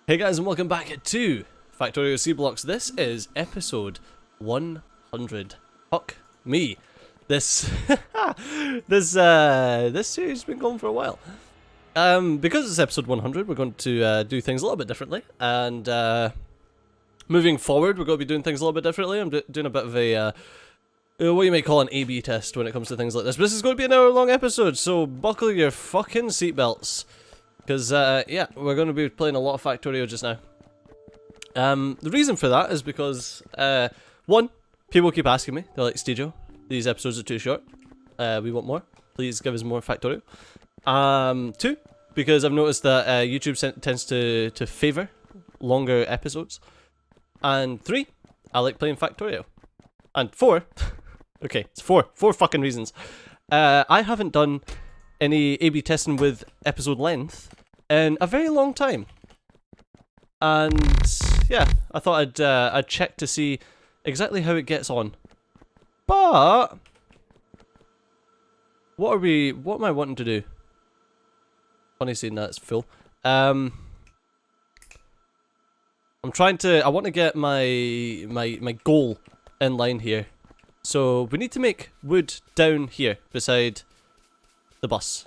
Hey guys, and welcome back to Factorio Sea Blocks. This is episode 100. Fuck me. This this series has been going for a while. Because it's episode 100, we're going to do things a little bit differently, and moving forward, we're going to be doing things a little bit differently. I'm doing a bit of a what you might call an A/B test when it comes to things like this. But this is going to be an hour-long episode, so buckle your fucking seatbelts. Because, yeah, we're going to be playing a lot of Factorio just now. The reason for that is because, one, people keep asking me, they're like, Stejo, these episodes are too short, we want more, please give us more Factorio. Two, because I've noticed that YouTube tends to favour longer episodes. And three, I like playing Factorio. And four, okay, it's four fucking reasons. I haven't done any A/B testing with episode length in a very long time, and yeah, I thought I'd check to see exactly how it gets on. But what am I wanting to do? Funny seeing that it's full. I'm trying to. I want to get my goal in line here. So we need to make wood down here beside the bus.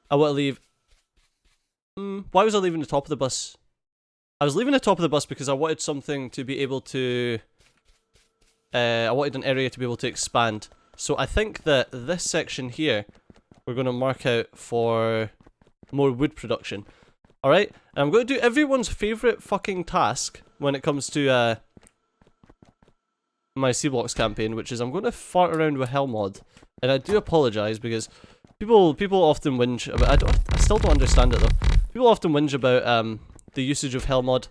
I want to leave. Why was I leaving the top of the bus? I was leaving the top of the bus because I wanted something to be able to. I wanted an area to be able to expand. So I think that this section here, we're going to mark out for more wood production. Alright? And I'm going to do everyone's favourite fucking task when it comes to my Seablocks campaign, which is I'm going to fart around with Hell mod. And I do apologise because people often whinge about. I still don't understand it though. People often whinge about the usage of Hell mod.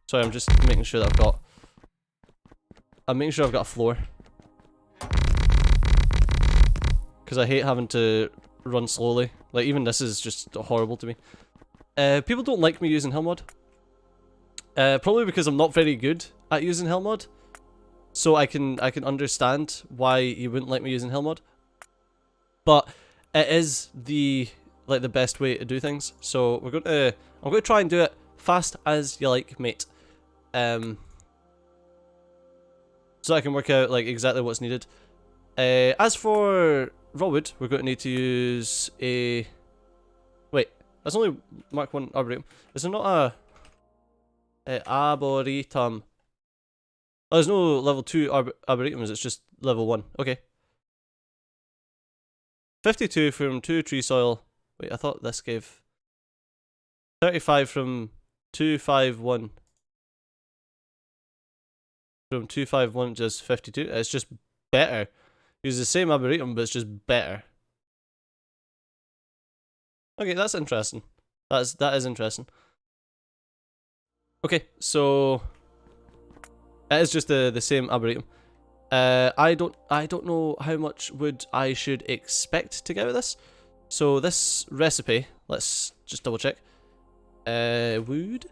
Sorry, I'm just making sure that I'm making sure I've got a floor. Because I hate having to run slowly. Like even this is just horrible to me. People don't like me using Hell mod. Probably because I'm not very good at using Hell mod. So I can understand why you wouldn't like me using Hell mod. But it is the best way to do things. So I'm going to try and do it fast as you like, mate. So I can work out like exactly what's needed. As for raw wood, we're going to need to use a. Wait, that's only Mark 1 arboretum. Is there not a arboretum? Oh, there's no level 2 arboretums. It's just level 1. Okay. 52 from 2 tree soil. Wait, I thought this gave 35 from 251. From 251 just 52. It's just better. Use the same arboretum, but it's just better. Okay, that's interesting. That is interesting. Okay, so it is just the same arboretum. I don't know how much wood I should expect to get out of this. So this recipe, let's just double check. Wood.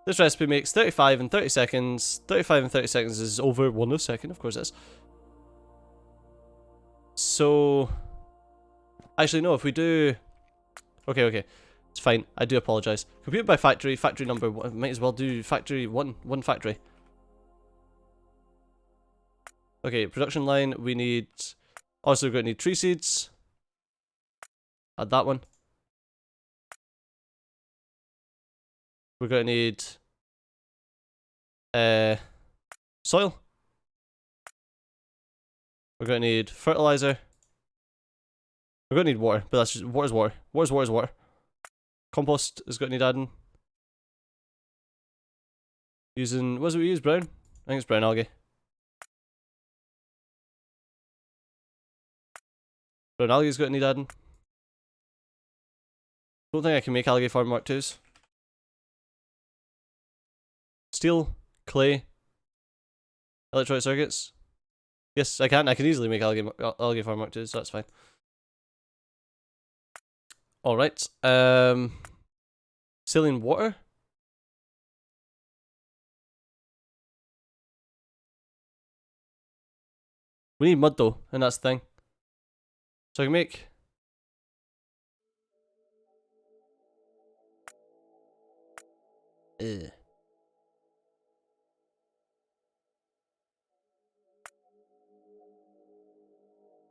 This recipe makes 35 in 30 seconds. 35 in 30 seconds is over 1 a second, of course it is. So actually no, if we do okay. It's fine. I do apologise. Compute by factory. Factory number 1. Might as well do factory 1. 1 factory. Okay, production line. We need. Also, we're going to need tree seeds. Add that one. We're going to need soil. We're going to need fertilizer. We're going to need water, but that's just water's water. Water's water. Compost is going to need adding. Using, what is it we use? Brown? I think it's brown algae. Brown algae is going to need adding. Don't think I can make algae farm Mark 2s. Steel, clay, electrolyte circuits. Yes, I can. I can easily make algae farm Mark 2s, so that's fine. Alright. Saline water. We need mud though, and that's the thing. So I can make Ugh.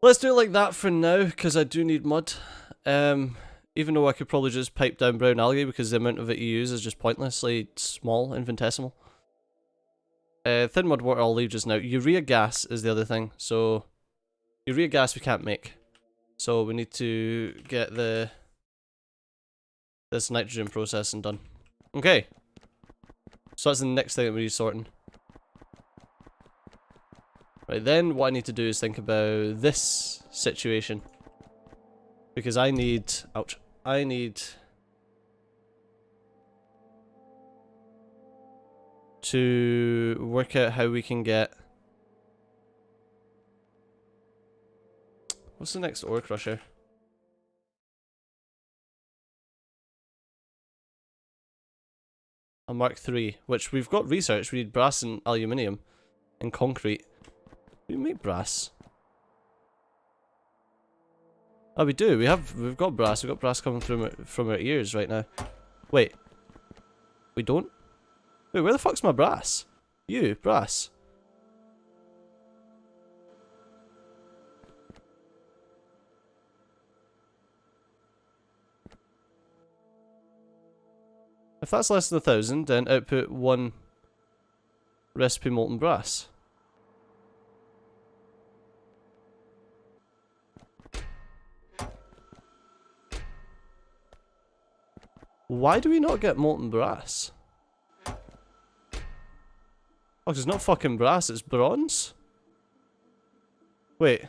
Let's do it like that for now, because I do need mud. Even though I could probably just pipe down brown algae, because the amount of it you use is just pointlessly small, infinitesimal. Thin mud water I'll leave just now. Urea gas is the other thing, so... Urea gas we can't make. So we need to get this nitrogen processing done. Okay. So that's the next thing that we need sorting. Right, then what I need to do is think about this situation. Because I need... Ouch. I need... to work out how we can get... What's the next ore crusher? A Mark III, which we've got research. We need brass and aluminium and concrete. We make brass. Oh, we do. We've got brass. We've got brass coming from our ears right now. Wait. We don't? Wait, where the fuck's my brass? You, brass. If that's less than 1,000, then output 1 recipe molten brass. Why do we not get molten brass? Oh, 'cause it's not fucking brass, it's bronze? Wait.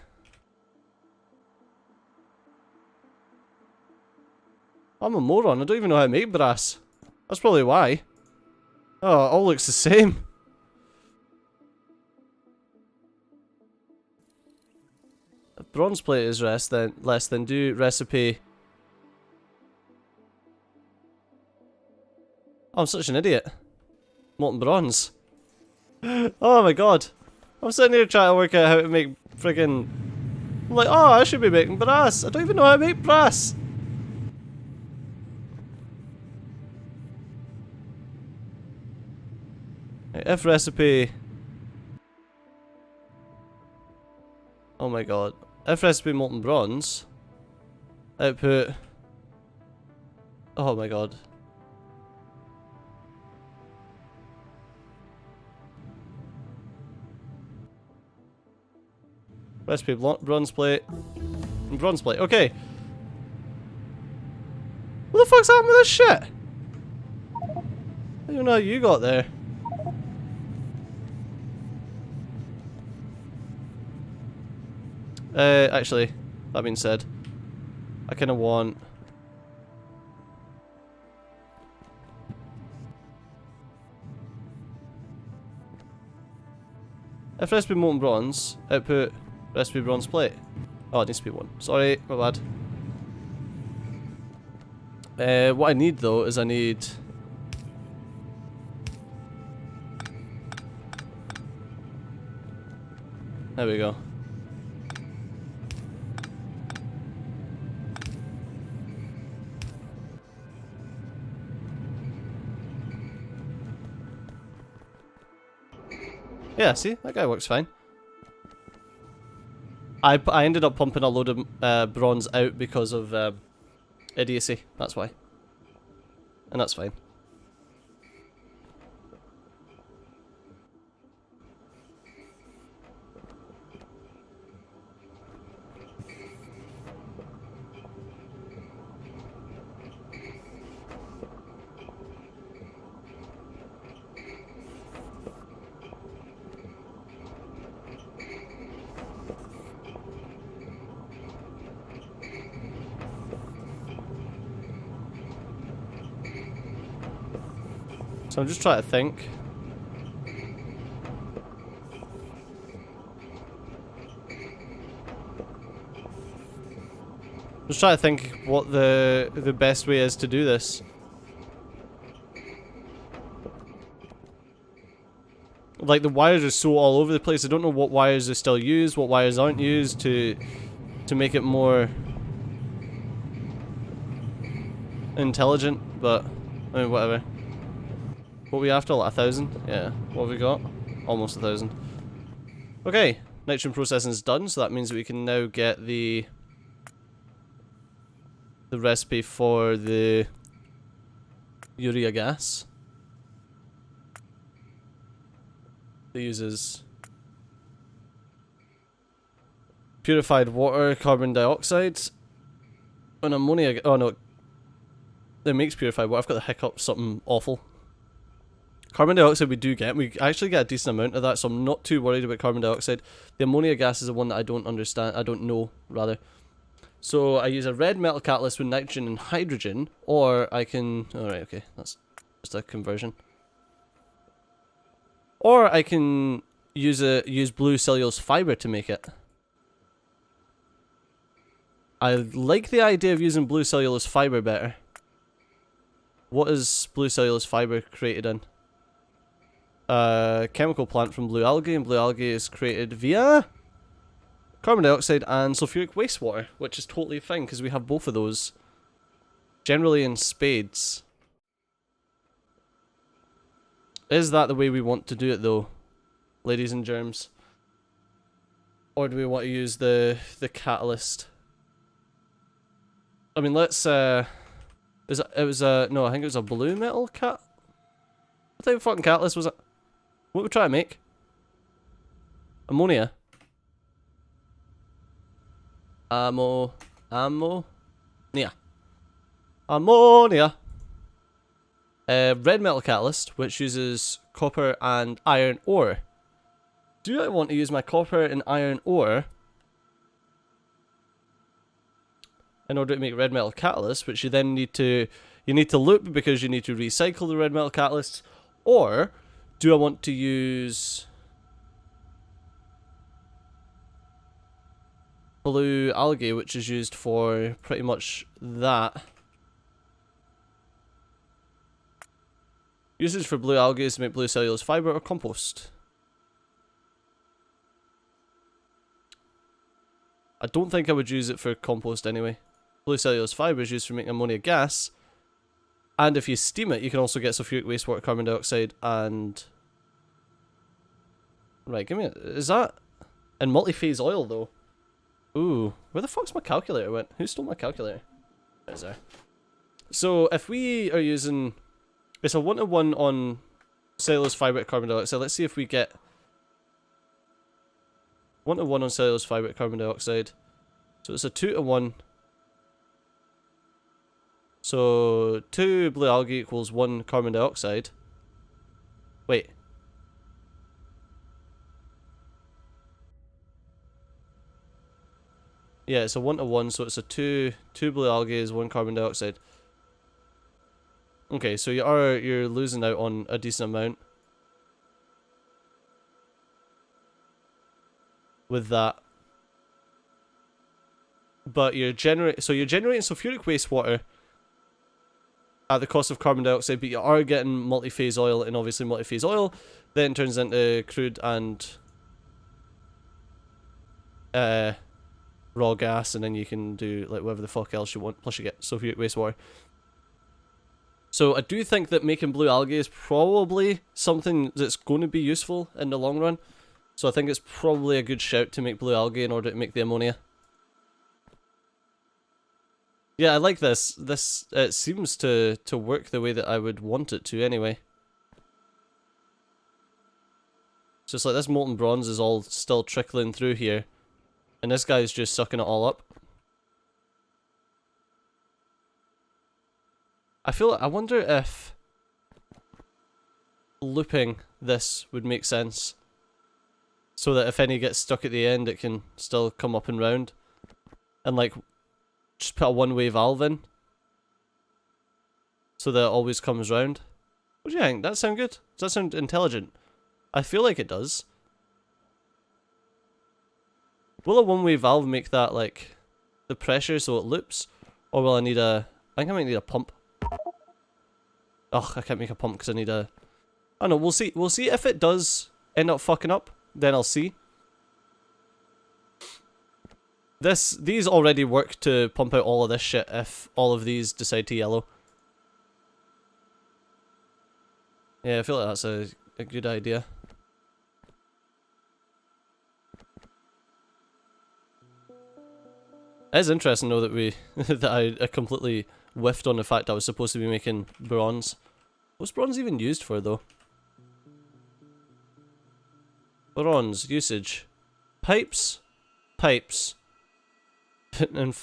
I'm a moron, I don't even know how to make brass. That's probably why. Oh, it all looks the same. If bronze plate is less than do recipe. Oh, I'm such an idiot. Molten bronze. Oh my god. I'm sitting here trying to work out how to make friggin... I'm like, oh, I should be making brass. I don't even know how to make brass. If recipe... Oh my god. If recipe molten bronze... Output... Oh my god. Recipe bronze plate. And bronze plate. Okay. What the fuck's happened with this shit? I don't even know how you got there. Actually, that being said, I kind of want... If recipe molten bronze, output recipe bronze plate. Oh, it needs to be 1. Sorry, my bad. What I need though is I need... There we go. Yeah, see? That guy works fine. I ended up pumping a load of bronze out because of idiocy. That's why. And that's fine. So I'm just trying to think. Just trying to think what the best way is to do this. Like, the wires are so all over the place. I don't know what wires are still used, what wires aren't used to make it more intelligent, but I mean, whatever. What are we after? Like 1,000? Yeah. What have we got? Almost 1,000. Okay. Nitrogen processing is done, so that means we can now get the recipe for the urea gas. It uses purified water, carbon dioxide, and ammonia. Oh no, it makes purified water. I've got the hiccup, something awful. Carbon dioxide we do get. We actually get a decent amount of that, so I'm not too worried about carbon dioxide. The ammonia gas is the one that I don't understand. I don't know, rather. So I use a red metal catalyst with nitrogen and hydrogen, or I can... Alright, okay, that's just a conversion. Or I can use blue cellulose fiber to make it. I like the idea of using blue cellulose fiber better. What is blue cellulose fiber created in? Chemical plant from blue algae, and blue algae is created via carbon dioxide and sulfuric wastewater, which is totally fine because we have both of those generally in spades. Is that the way we want to do it though, ladies and germs? Or do we want to use the catalyst? I mean, let's no, I think it was a blue metal cat. What type of fucking catalyst was it? What are we trying to make? Ammonia. Ammonia. Red metal catalyst, which uses copper and iron ore. Do I want to use my copper and iron ore in order to make red metal catalyst, which you then need to loop because you need to recycle the red metal catalysts, or do I want to use blue algae, which is used for pretty much that? Usage for blue algae is to make blue cellulose fiber or compost. I don't think I would use it for compost anyway. Blue cellulose fiber is used for making ammonia gas, and if you steam it, you can also get sulfuric wastewater, carbon dioxide, and... Right, give me it. Is that... And multi-phase oil, though. Ooh, where the fuck's my calculator went? Who stole my calculator? There's there. So, if we are using... It's a 1-to-1 on cellulose fiber to carbon dioxide. Let's see if we get... 1-to-1 on cellulose fiber to carbon dioxide. So it's a 2-to-1. So 2 blue algae equals 1 carbon dioxide. Wait. Yeah, it's a 1-to-1, so it's a 2 blue algae is 1 carbon dioxide. Okay, so you're losing out on a decent amount with that. But you're generating sulfuric wastewater at the cost of carbon dioxide, but you are getting multi-phase oil, and obviously multi-phase oil then turns into crude and raw gas, and then you can do like whatever the fuck else you want, plus you get sulfuric wastewater. So I do think that making blue algae is probably something that's going to be useful in the long run. So I think it's probably a good shout to make blue algae in order to make the ammonia. Yeah, I like this. It seems to work the way that I would want it to anyway. So it's like this molten bronze is all still trickling through here, and this guy's just sucking it all up. I wonder if looping this would make sense, so that if any gets stuck at the end, it can still come up and round, and like just put a one-way valve in, so that it always comes round. What do you think? That sound good? Does that sound intelligent? I feel like it does. Will a one-way valve make that like the pressure so it loops, or will I need a? I think I might need a pump. Ugh, I can't make a pump because I need a... I don't know, we'll see. We'll see if it does end up fucking up, then I'll see. These already work to pump out all of this shit if all of these decide to yellow. Yeah, I feel like that's a good idea. It is interesting though that we that I completely whiffed on the fact I was supposed to be making bronze. What's bronze even used for though? Bronze usage. Pipes, pipes, and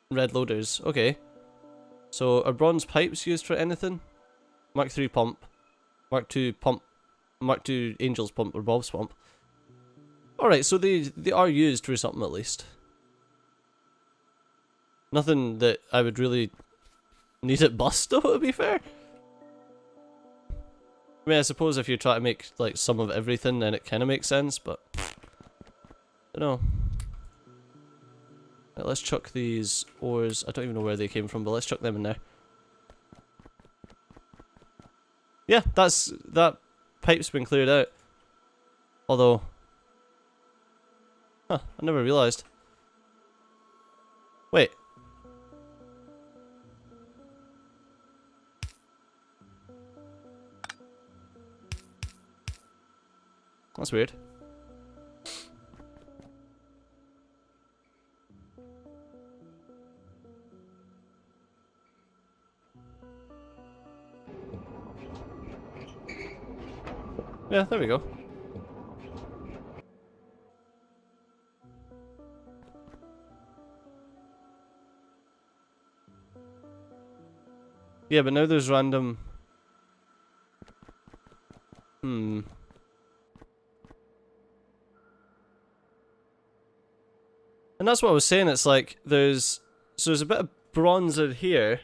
red loaders. Okay. So are bronze pipes used for anything? Mark 3 pump, Mark 2 pump, Mark 2 Angel's pump or Bob's pump. Alright, so they are used for something at least. Nothing that I would really need it bust though, to be fair. I mean, I suppose if you try to make like some of everything then it kind of makes sense, but I don't know. Right, let's chuck these ores. I don't even know where they came from, but let's chuck them in there. Yeah, that pipe's been cleared out. Although, huh, I never realised. Wait. That's weird. Yeah, there we go. Yeah, but now there's random... And that's what I was saying, it's like, there's a bit of bronze in here.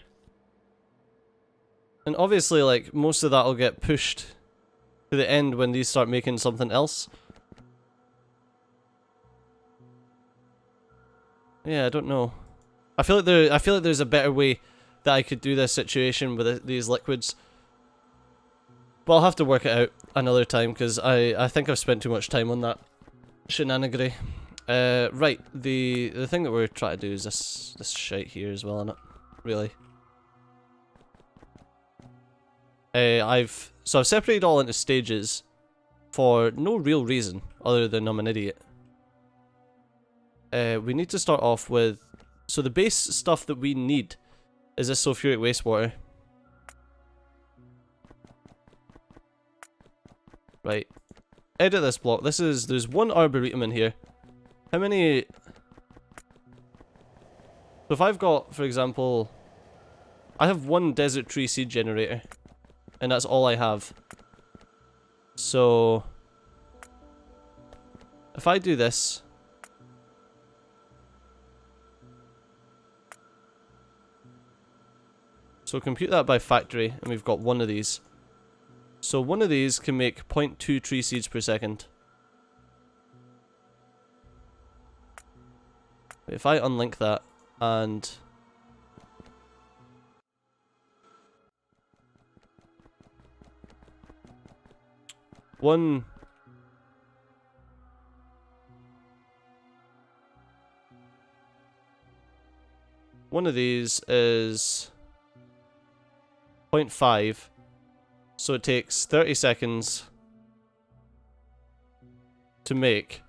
And obviously, like, most of that will get pushed to the end when these start making something else. Yeah, I don't know. I feel like there's a better way that I could do this situation with these liquids. But I'll have to work it out another time, because I think I've spent too much time on that shenanigery. Right, the thing that we're trying to do is this shite here as well, innit? Really. I've separated all into stages for no real reason other than I'm an idiot. We need to start off with, so the base stuff that we need is this sulfuric wastewater. Right. Edit this block. There's one arboretum in here. How many... So if I've got, for example, I have one desert tree seed generator. And that's all I have. So if I do this, so compute that by factory, and we've got one of these. So one of these can make 0.2 tree seeds per second. If I unlink that and one of these is 0.5, so it takes 30 seconds to make.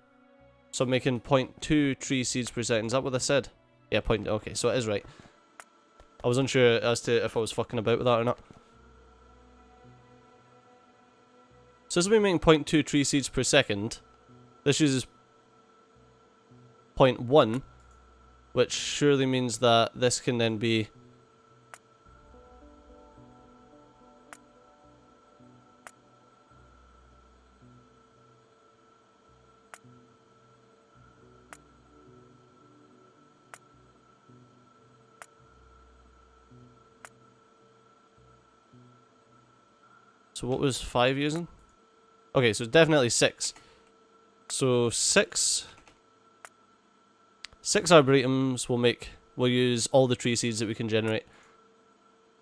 So I'm making 0.2 tree seeds per second. Is that what I said? Yeah, okay, so it is right. I was unsure as to if I was fucking about with that or not. So this will be making 0.2 tree seeds per second. This uses 0.1, which surely means that this can then be... So what was 5 using? Okay, so definitely 6. So 6 arboretums will use all the tree seeds that we can generate.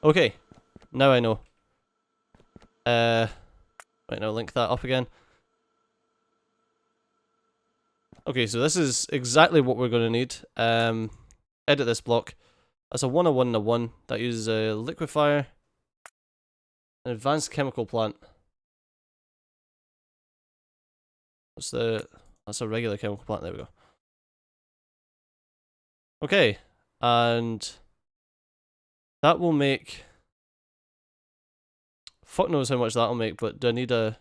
Okay, now I know. Right, now link that up again. Okay, so this is exactly what we're going to need. Edit this block. That's a 1, a 1, and a 1. That uses a liquefier. An advanced chemical plant. What's the... That's a regular chemical plant, there we go. Okay, and that will make... Fuck knows how much that'll make, but do I need a...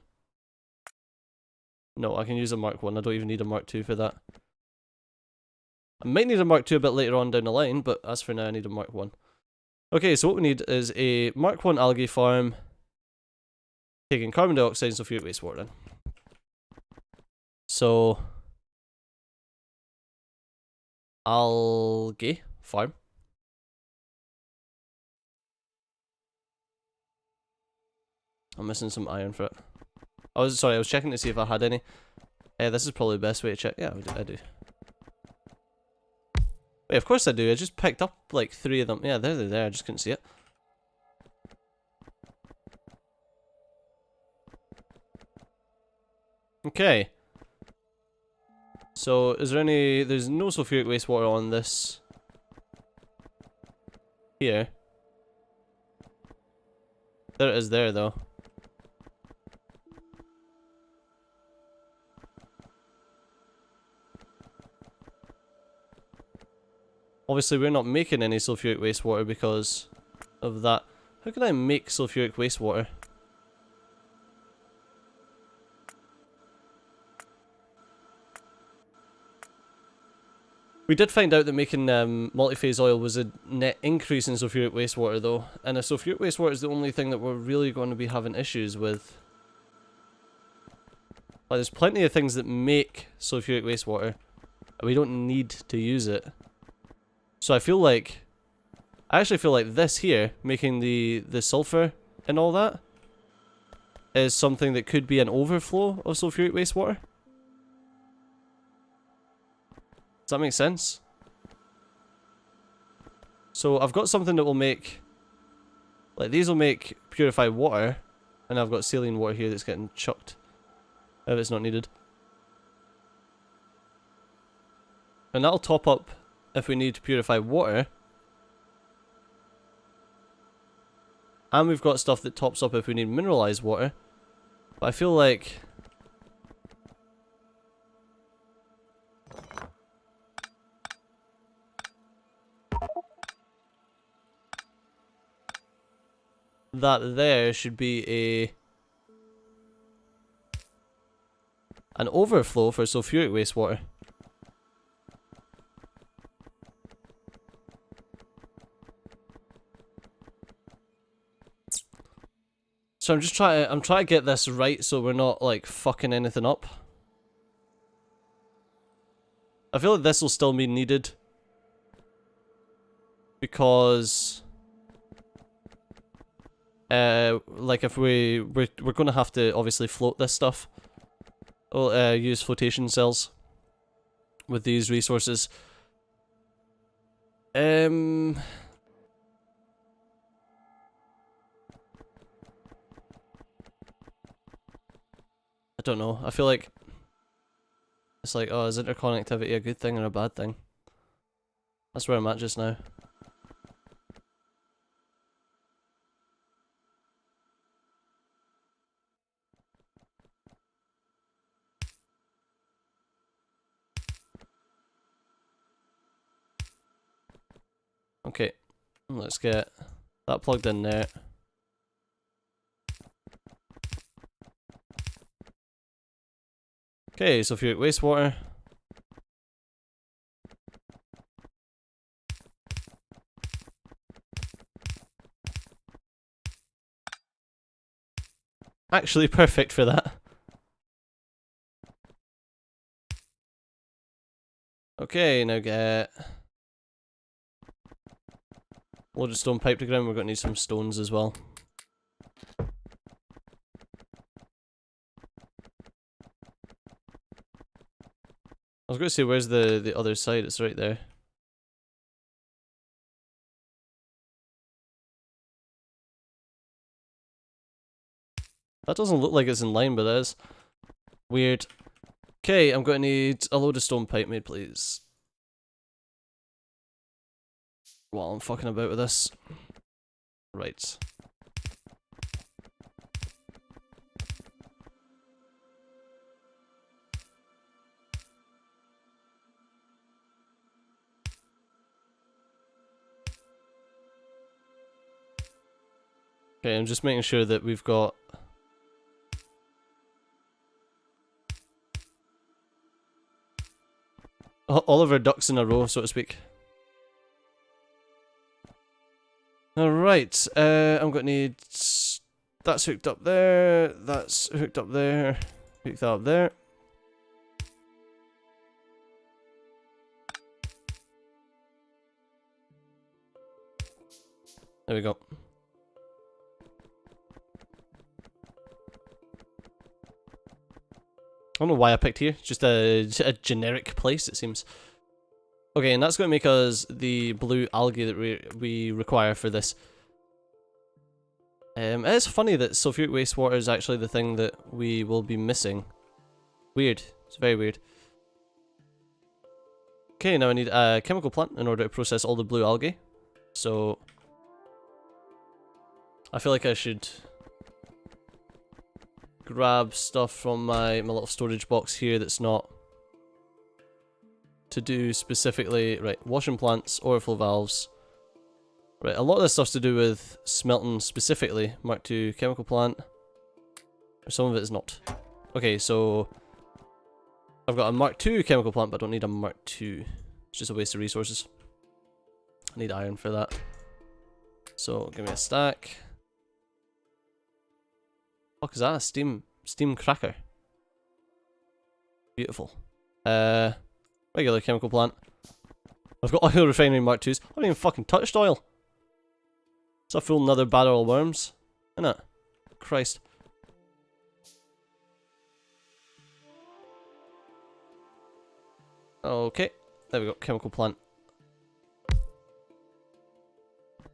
No, I can use a Mark 1, I don't even need a Mark 2 for that. I might need a Mark 2 a bit later on down the line, but as for now I need a Mark 1. Okay, so what we need is a Mark 1 algae farm taking carbon dioxide and sulfuric wastewater in. So... Algae farm. I'm missing some iron for it. I was checking to see if I had any. This is probably the best way to check. Yeah, I do. Wait, of course I do. I just picked up like 3 of them. Yeah, they're there. I just couldn't see it. Okay. So, is there any... There's no sulfuric wastewater on this... Here. There it is there, though. Obviously, we're not making any sulfuric wastewater because of that. How can I make sulfuric wastewater? We did find out that making multi-phase oil was a net increase in sulfuric wastewater though, and if sulfuric wastewater is the only thing that we're really going to be having issues with. Like, there's plenty of things that make sulfuric wastewater, and we don't need to use it. So I actually feel like this here, making the sulfur and all that, is something that could be an overflow of sulfuric wastewater. Does that make sense? So I've got something that will make, like these will make purified water, and I've got saline water here that's getting chucked if it's not needed. And that'll top up if we need purified water. And we've got stuff that tops up if we need mineralized water. But I feel like... that there should be an overflow for sulfuric wastewater. So I'm trying to get this right so we're not like fucking anything up. I feel like this will still be needed because like if we're going to have to obviously float this stuff. We'll use flotation cells with these resources. I don't know. I feel like it's like, oh, is interconnectivity a good thing or a bad thing? That's where I'm at just now. Okay, let's get that plugged in there. Okay, sulfuric wastewater. Actually perfect for that. Okay, now get load of stone pipe to ground. We're going to need some stones as well. I was going to say, where's the other side? It's right there. That doesn't look like it's in line, but it is. Weird. Okay, I'm going to need a load of stone pipe made, please. While I'm fucking about with this. Right. Okay, I'm just making sure that we've got all of our ducks in a row, so to speak. Alright, I'm going to need... That's hooked up there, that's hooked up there, hook that up there. There we go. I don't know why I picked here, just a generic place it seems. Okay, and that's going to make us the blue algae that we require for this. It's funny that sulfuric wastewater is actually the thing that we will be missing. Weird. It's very weird. Okay, now I need a chemical plant in order to process all the blue algae. So I feel like I should grab stuff from my little storage box here that's not to do specifically, right, washing plants, overflow valves. Right, a lot of this stuff's to do with smelting specifically. Mark II chemical plant. Some of it is not. Okay, so I've got a Mark II chemical plant, but I don't need a Mark II. It's just a waste of resources. I need iron for that. So give me a stack. Fuck, is that a steam cracker? Beautiful. Regular chemical plant. I've got oil refinery Mark IIs. I haven't even fucking touched oil. It's a full nether barrel of worms, isn't it? Christ. Okay, there we go, chemical plant.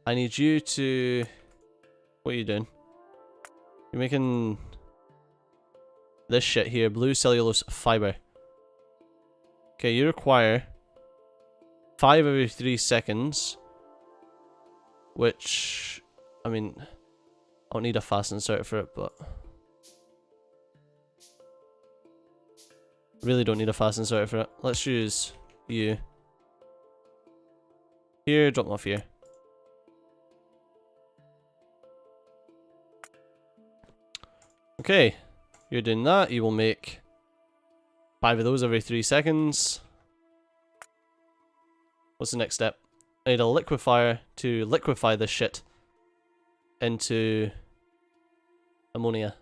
I need you to... What are you doing? You're making this shit here, blue cellulose fiber. Okay, you require 5 every 3 seconds. Which, I mean, I don't need a fast insert for it, but really don't need a fast insert for it. Let's use you. Here, drop them off here. Okay, you're doing that. You will make 5 of those every 3 seconds. What's the next step? I need a liquefier to liquefy this shit into ammonia.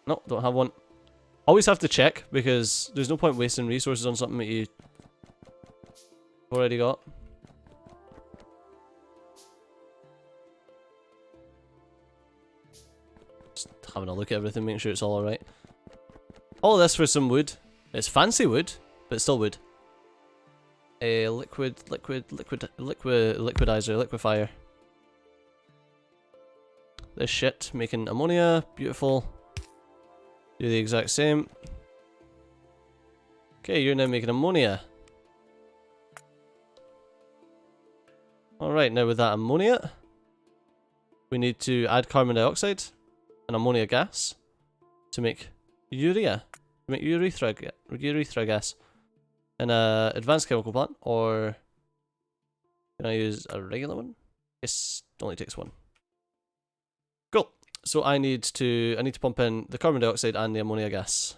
No, don't have one. Always have to check, because there's no point wasting resources on something that you already got. Just having a look at everything, making sure it's all alright. All of this for some wood. It's fancy wood, but it's still wood. A liquidizer, liquefier. This shit, making ammonia, beautiful. Do the exact same. Okay, you're now making ammonia. Alright, now with that ammonia, we need to add carbon dioxide and ammonia gas to make urea. To make urethra gas. In a advanced chemical plant, or can I use a regular one? Yes, it only takes one. Cool. So I need to pump in the carbon dioxide and the ammonia gas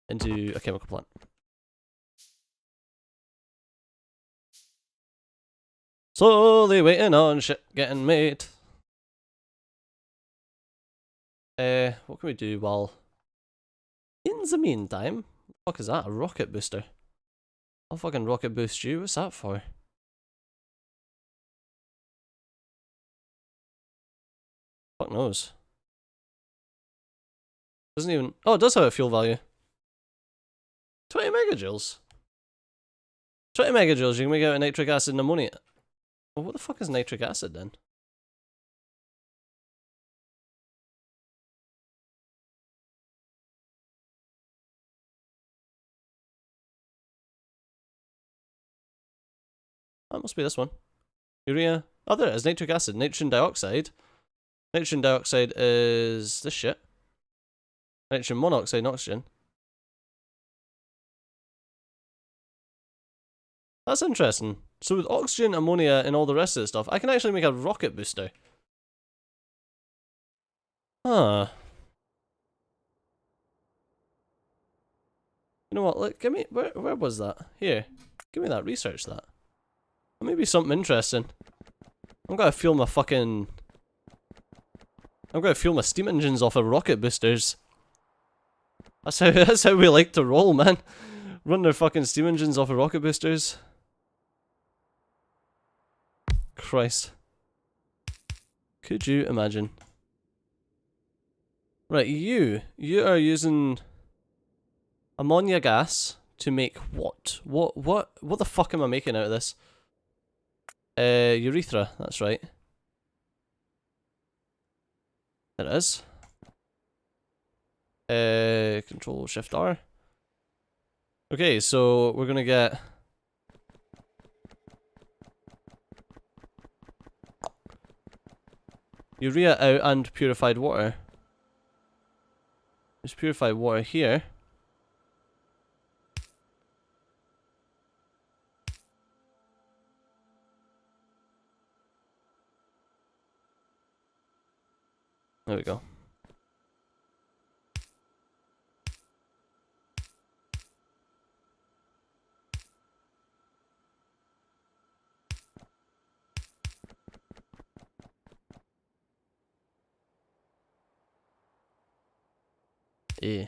into a chemical plant. Slowly waiting on shit getting made. What can we do while in the meantime? What the fuck is that? A rocket booster? I'll fucking rocket boost you. What's that for? Fuck knows. Doesn't even... Oh, it does have a fuel value. 20 megajoules. 20 megajoules, you can make out of nitric acid and ammonia. Well, what the fuck is nitric acid then? That must be this one. Urea. Oh, there it is. Nitric acid. Nitrogen dioxide. Nitrogen dioxide is this shit. Nitrogen monoxide and oxygen. That's interesting. So with oxygen, ammonia, and all the rest of the stuff, I can actually make a rocket booster. Huh. You know what, look, give me, where was that? Here. Give me that, research that. Maybe something interesting. I'm gonna fuel my fucking... I'm gonna fuel my steam engines off of rocket boosters. That's how we like to roll, man. Run their fucking steam engines off of rocket boosters. Christ. Could you imagine? Right, you are using ammonia gas to make what? What the fuck am I making out of this? Urethra, that's right. There it is. Control Shift R. Okay, so we're gonna get urea out and purified water. There's purified water here. There we go. Eh.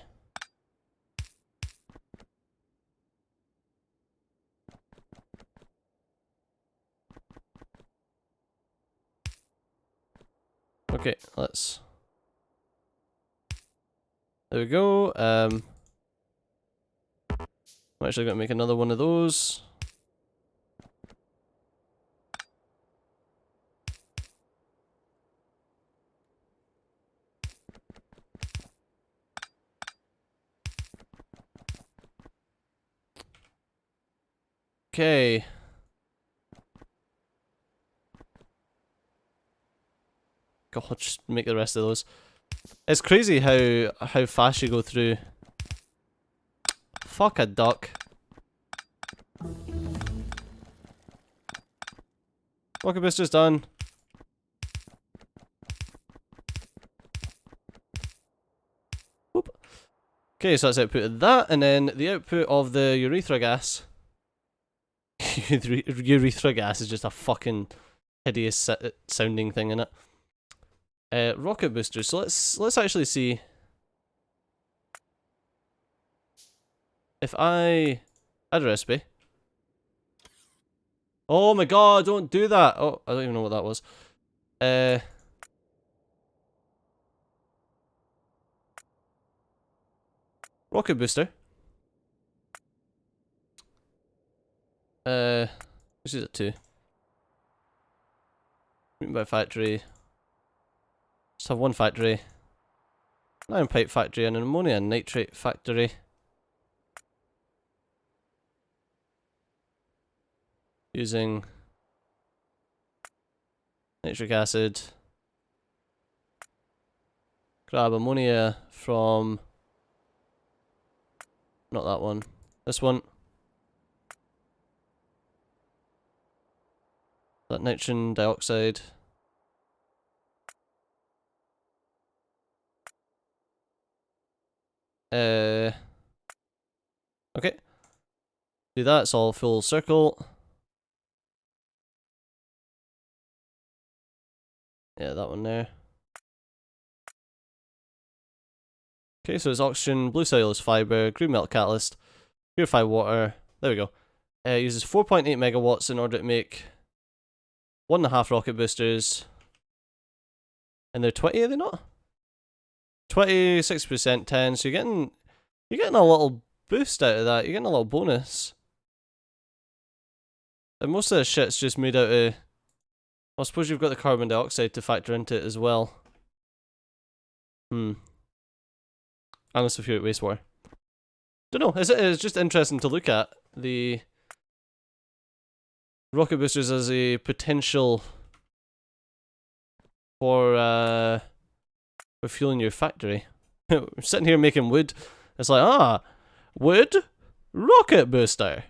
Okay, let's... There we go. I'm actually going to make another one of those. Okay. God, just make the rest of those. It's crazy how fast you go through. Fuck a duck. Rocket booster's done. Whoop. Okay, so that's output of that, and then the output of the urethra gas. Urethra gas is just a fucking hideous sounding thing, innit? Rocket boosters. So let's actually see if I add a recipe. Oh my god! Don't do that. Oh, I don't even know what that was. Rocket booster. This is a 2. Written by factory. Just have one factory. An iron pipe factory and an ammonia and nitrate factory. Using nitric acid. Grab ammonia from... Not that one. This one. That nitrogen dioxide. Okay. Do that, it's all full circle. Yeah, that one there. Okay, so it's oxygen, blue cellulose fiber, green melt catalyst, purified water. There we go. It uses 4.8 megawatts in order to make 1.5 rocket boosters. And they're 20, are they not? 26%, 10. So you're getting a little boost out of that. You're getting a little bonus. And most of the shit's just made out of... I suppose you've got the carbon dioxide to factor into it as well. And the sulfuric wastewater. Don't know. It's just interesting to look at the rocket boosters as a potential for fueling your factory. We're sitting here making wood. It's like, wood, rocket booster.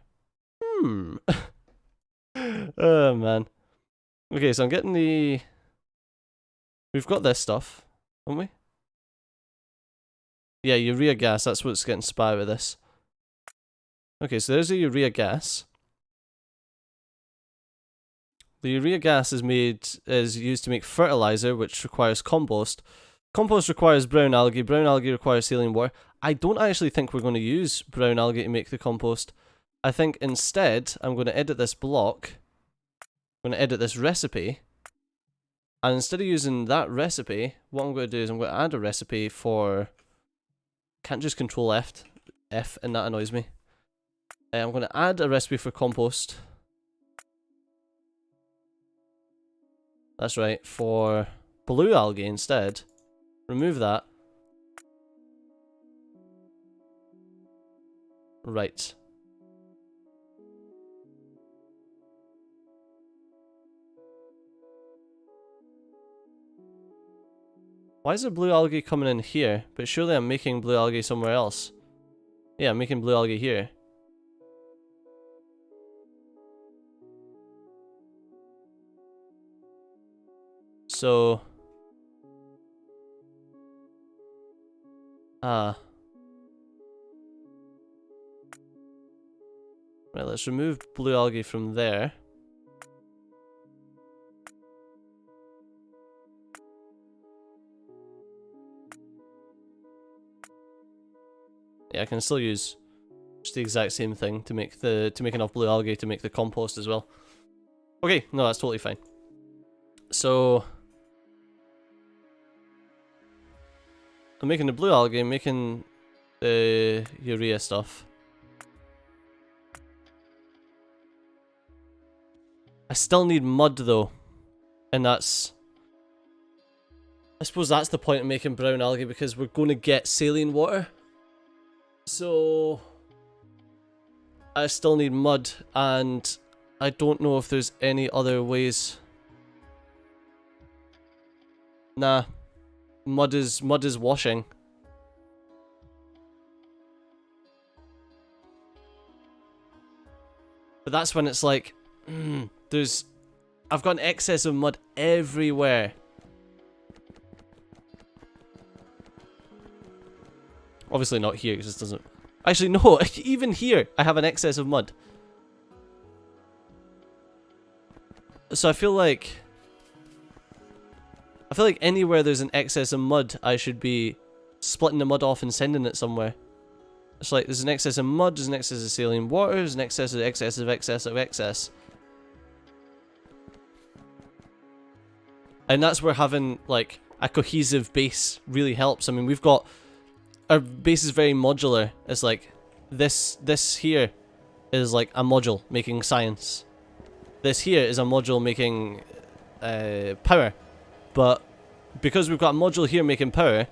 Oh man. Okay, so I'm getting the... We've got this stuff, haven't we? Yeah, urea gas, that's what's getting spat with this. Okay, so there's a urea gas. The urea gas is used to make fertilizer, which requires compost. Compost requires brown algae requires saline water. I don't actually think we're going to use brown algae to make the compost. I think instead, I'm going to edit this block. I'm going to edit this recipe. And instead of using that recipe, what I'm going to do is I'm going to add a recipe for... Can't just control F, and that annoys me. I'm going to add a recipe for compost. That's right, for blue algae instead. Remove that. Right. Why is there blue algae coming in here? But surely I'm making blue algae somewhere else. Yeah, I'm making blue algae here. So... Right, let's remove blue algae from there. Yeah, I can still use just the exact same thing to make enough blue algae to make the compost as well. Okay, no, that's totally fine. So I'm making the blue algae, I'm making the urea stuff. I still need mud though, and that's... I suppose that's the point of making brown algae, because we're going to get saline water. So I still need mud, and I don't know if there's any other ways. Nah, mud is washing. But that's when it's like, I've got an excess of mud everywhere. Obviously not here, because this doesn't... Actually, no, even here, I have an excess of mud. So I feel like anywhere there's an excess of mud, I should be splitting the mud off and sending it somewhere. It's like, there's an excess of mud, there's an excess of saline water, there's an excess of excess of excess of excess. And that's where having, like, a cohesive base really helps. I mean, we've got... Our base is very modular. It's like, this here is like a module making science. This here is a module making power. But because we've got a module here making power,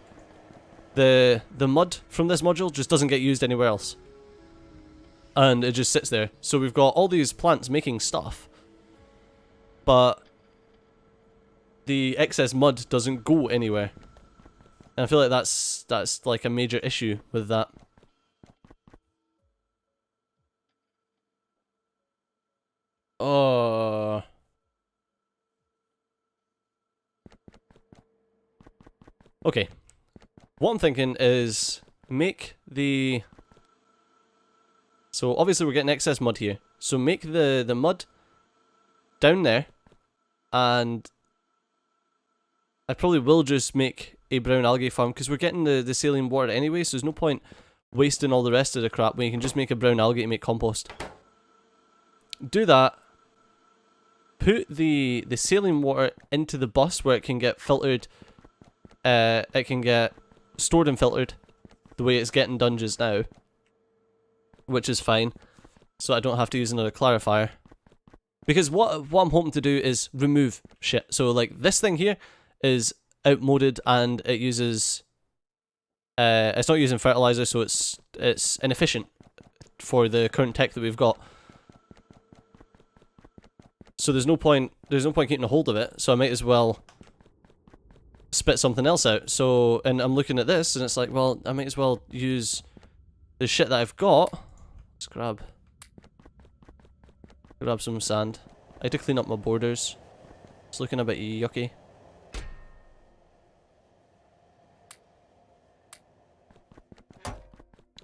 the mud from this module just doesn't get used anywhere else. And it just sits there. So we've got all these plants making stuff, but the excess mud doesn't go anywhere. And I feel like that's like a major issue with that. Oh. Okay. What I'm thinking is make the... So obviously we're getting excess mud here. So make the mud down there, and I probably will just make a brown algae farm, because we're getting the saline water anyway, so there's no point wasting all the rest of the crap when you can just make a brown algae to make compost. Do that. Put the saline water into the bus where it can get filtered. It can get stored and filtered the way it's getting done just now, which is fine, so I don't have to use another clarifier. Because what I'm hoping to do is remove shit. So like this thing here is outmoded, and it uses it's not using fertilizer, so it's inefficient for the current tech that we've got. So there's no point keeping a hold of it, so I might as well spit something else out. So, and I'm looking at this and it's like, well, I might as well use the shit that I've got. Let's grab some sand. I had to clean up my borders. It's looking a bit yucky.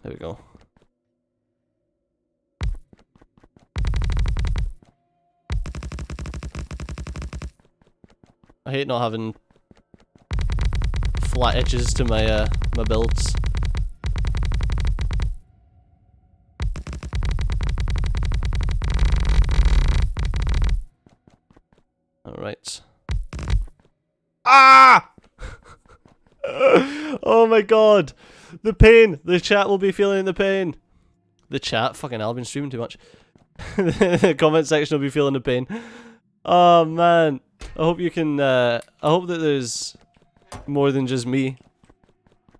There we go. I hate not having flat edges to my my builds. Alright. Ah! Oh my god! The pain! The chat will be feeling the pain. The chat? Fucking hell, I've been streaming too much. The comment section will be feeling the pain. Oh man. I hope you can, I hope that there's more than just me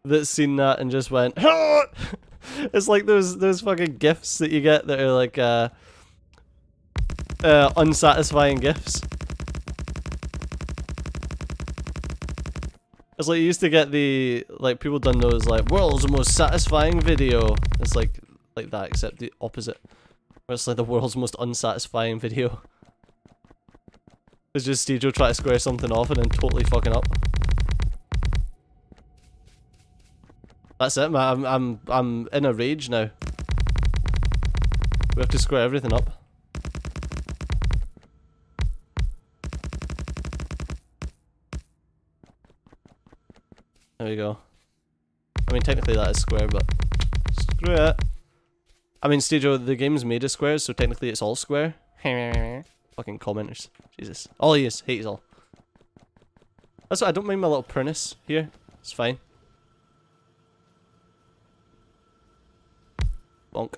that's seen that and just went, it's like those fucking gifs that you get that are like, unsatisfying gifs. It's like you used to get the, like, people done those, like, world's most satisfying video. It's like that, except the opposite. Where it's like the world's most unsatisfying video. It's just Stejo trying to square something off and then totally fucking up. That's it, man. I'm in a rage now. We have to square everything up. There we go. I mean, technically that is square, but screw it. I mean, Stejo, the game's made of squares, so technically it's all square. Fucking commenters. Jesus. All he is. Hate is all. That's what, I don't mind my little prunus here. It's fine. Bonk.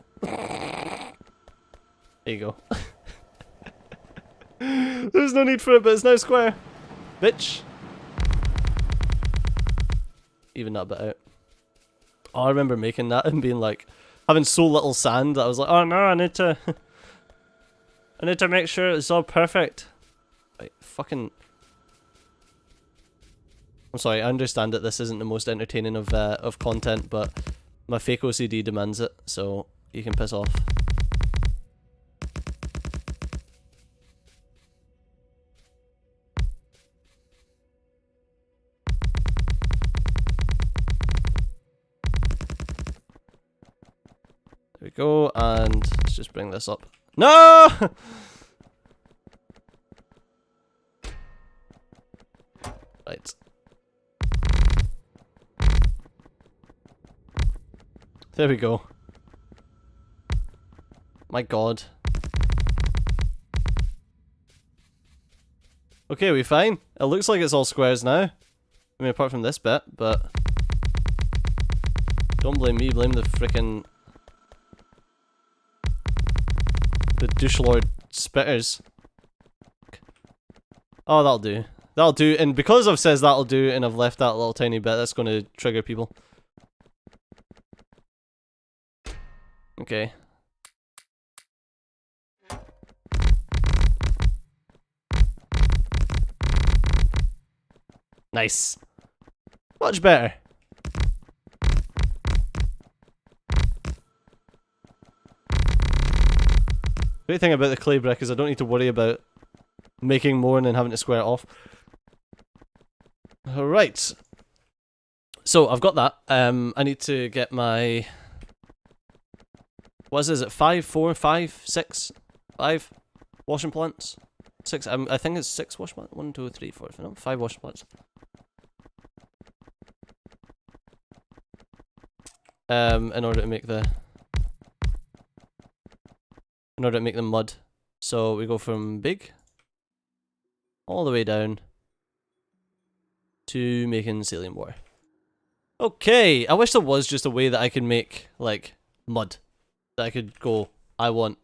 There you go. There's no need for it, but it's now square. Bitch. Even that bit out. Oh, I remember making that and being like, having so little sand that I was like, oh no, I need to make sure it's all perfect. Right, fucking. I'm sorry, I understand that this isn't the most entertaining of content, but my fake OCD demands it, so you can piss off. There we go, and let's just bring this up. No! Right. There we go. My god. Okay, we fine? It looks like it's all squares now. I mean, apart from this bit, but... Don't blame me, blame the frickin'... the douche lord spitters. Oh, that'll do. That'll do, and because I've says that'll do and I've left that little tiny bit, that's gonna trigger people. Okay. Nice. Much better. Great thing about the clay brick is I don't need to worry about making more and then having to square it off. Alright. So, I've got that. I need to get my... What is it? 5, 4, 5, 6, 5 washing plants? 6, I think it's 6 washing plants. 1, 2, 3, 4, 5 washing plants. In order to make the... in order to make them mud. So we go from big all the way down to making saline water. Okay, I wish there was just a way that I could make, like, mud. That I could go, I want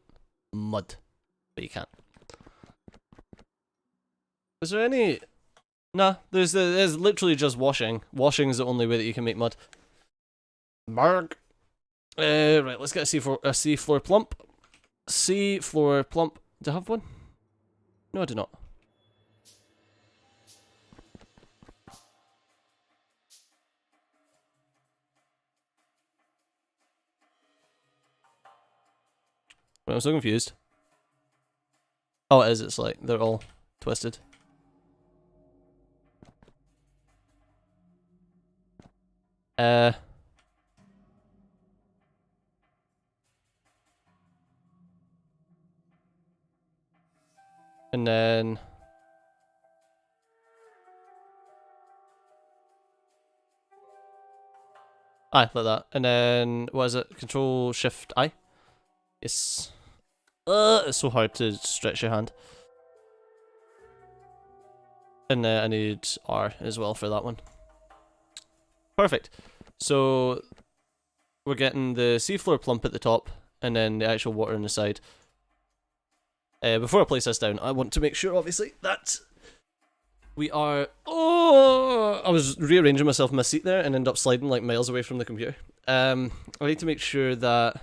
mud. But you can't. Is there any... Nah, there's literally just washing. Washing is the only way that you can make mud. Marg. Right, let's get a sea floor plump. Sea floor plump. Do I have one? No, I do not. I'm so confused. Oh, it is. It's like they're all twisted. And then like that. And then what is it? Control Shift I. Yes. It's so hard to stretch your hand. And I need R as well for that one. Perfect. So we're getting the seafloor plump at the top, and then the actual water on the side. Before I place this down, I want to make sure, obviously, that we are... Oh! I was rearranging myself in my seat there and ended up sliding like miles away from the computer. I need to make sure that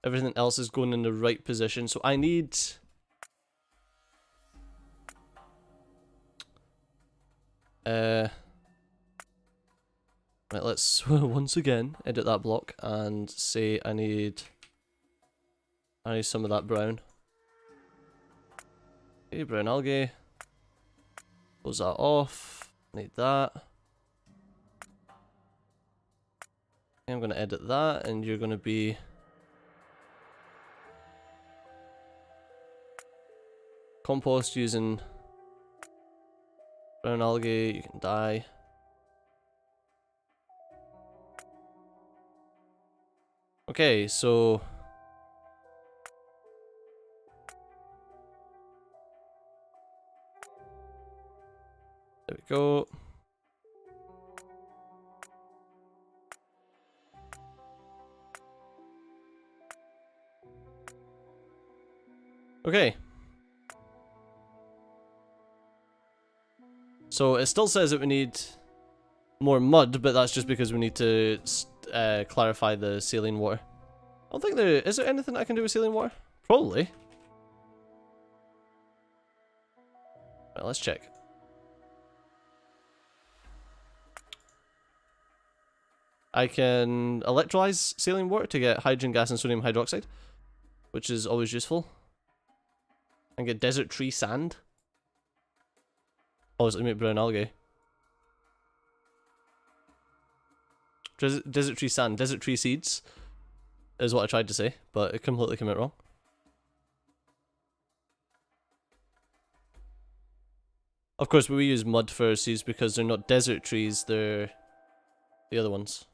everything else is going in the right position. So I need... Right, let's once again edit that block and say I need some of that brown. Okay, brown algae. Close that off. Need that. Okay, I'm going to edit that, and you're going to be... compost using brown algae. You can die. Okay, so... there we go. Okay. So it still says that we need more mud, but that's just because we need to clarify the saline water. I don't think there... is there anything I can do with saline water? Probably. Right, let's check. I can electrolyze saline water to get hydrogen gas and sodium hydroxide, which is always useful. And get desert tree sand. Obviously make brown algae. Desert tree sand, desert tree seeds is what I tried to say, but it completely came out wrong. Of course, we use mud for seeds because they're not desert trees, they're the other ones.